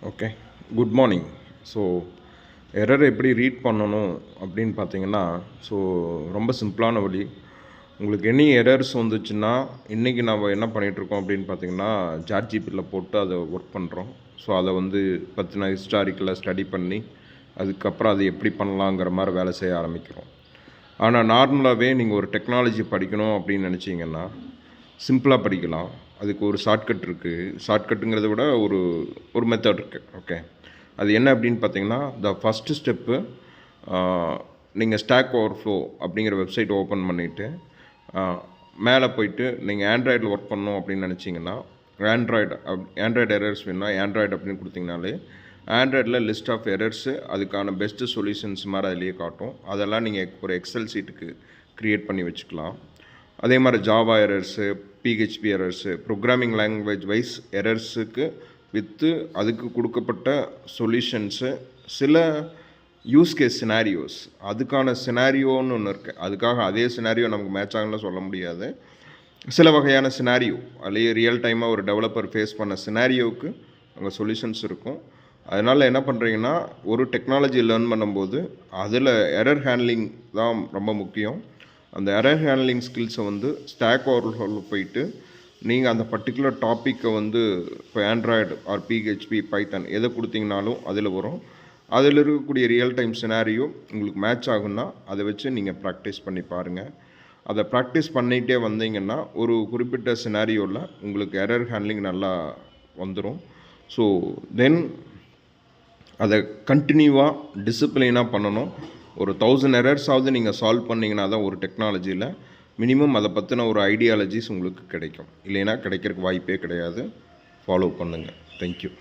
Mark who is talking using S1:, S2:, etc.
S1: Okay, good morning. So error எப்படி read பண்ணணும் அப்படின்னு பார்த்தீங்கன்னா, ஸோ ரொம்ப சிம்பிளான வழி. உங்களுக்கு எனி எரர்ஸ் வந்துச்சுன்னா, இன்றைக்கி நம்ம என்ன பண்ணிகிட்ருக்கோம் அப்படின்னு பார்த்தீங்கன்னா, சாட்ஜிபிட்டியில் போட்டு அதை ஒர்க் பண்ணுறோம். ஸோ அதை பற்றின ஹிஸ்டாரிக்கலை ஸ்டடி பண்ணி, அதுக்கப்புறம் அதை எப்படி பண்ணலாங்கிற மாதிரி வேலை செய்ய ஆரம்பிக்கிறோம். ஆனால் நார்மலாகவே நீங்கள் ஒரு டெக்னாலஜி படிக்கணும் அப்படின்னு நினச்சிங்கன்னா, சிம்பிளாக படிக்கலாம். அதுக்கு ஒரு ஷார்ட்கட் இருக்குது. ஷார்ட்கட்டுங்கிறத விட ஒரு மெத்தட் இருக்குது. ஓகே, அது என்ன அப்படின்னு பார்த்தீங்கன்னா, ஃபஸ்ட்டு ஸ்டெப்பு, நீங்கள் ஸ்டாக் ஓவர்ஃப்ளோ அப்படிங்கிற வெப்சைட் ஓப்பன் பண்ணிவிட்டு மேலே போயிட்டு நீங்கள் ஆண்ட்ராய்டில் ஒர்க் பண்ணணும் அப்படின்னு நினச்சிங்கன்னா, ஆண்ட்ராய்டு எரர்ஸ் வேணுன்னா ஆண்ட்ராய்டு அப்படின்னு கொடுத்தீங்கனாலே ஆண்ட்ராய்டில் லிஸ்ட் ஆஃப் எரர்ஸு, அதுக்கான பெஸ்ட்டு சொல்யூஷன்ஸ் மாதிரி அதிலேயே காட்டும். அதெல்லாம் நீங்கள் ஒரு எக்ஸல் சீட்டுக்கு க்ரியேட் பண்ணி வச்சுக்கலாம். அதே மாதிரி Java errors, PHP errors, programming language wise எரர்ஸுக்கு அதுக்கு கொடுக்கப்பட்ட சொல்யூஷன்ஸு, சில யூஸ் கேஸ் சினாரியோஸ், அதுக்கான சினாரியோன்னு ஒன்று இருக்குது. அதுக்காக அதே சினாரியோ நமக்கு மேட்ச் ஆகணும்னு சொல்ல முடியாது. சில வகையான சினாரியோ அதுலேயே ரியல் டைமாக ஒரு டெவலப்பர் ஃபேஸ் பண்ண சினாரியோவுக்கு அங்கே சொல்யூஷன்ஸ் இருக்கும். அதனால் என்ன பண்ணுறீங்கன்னா, ஒரு டெக்னாலஜி லேர்ன் பண்ணும்போது அதில் எரர் ஹேண்ட்லிங் தான் ரொம்ப முக்கியம். அந்த எரர் ஹேண்ட்லிங் ஸ்கில்ஸை ஸ்டாக் ஓவர்ஃப்ளோவில் போயிட்டு நீங்கள் அந்த பர்டிகுலர் டாப்பிக்கை இப்போ ஆண்ட்ராய்டு ஆர் பிஹெச்பி பைத்தன் எதை கொடுத்தீங்கனாலும் அதில் வரும். அதில் இருக்கக்கூடிய ரியல் டைம் சினாரியோ உங்களுக்கு மேட்ச் ஆகுன்னா அதை வச்சு நீங்கள் ப்ராக்டிஸ் பண்ணி பாருங்கள். அதை ப்ராக்டிஸ் பண்ணிகிட்டே வந்தீங்கன்னா ஒரு குறிப்பிட்ட சினாரியோவில் உங்களுக்கு எரர் ஹேண்ட்லிங் நல்லா வந்துடும். ஸோ தென் அதை கண்டினியூவாக டிசிப்ளினாக பண்ணணும். ஒரு 1000 எரர்ஸாவது நீங்கள் சால்வ் பண்ணிங்கன்னா தான் ஒரு டெக்னாலஜியில் மினிமம் அதை பற்றின ஒரு ஐடியாலஜிஸ் உங்களுக்கு கிடைக்கும். இல்லைன்னா கிடைக்கிறதுக்கு வாய்ப்பே கிடையாது. ஃபாலோ பண்ணுங்கள். தேங்க்யூ.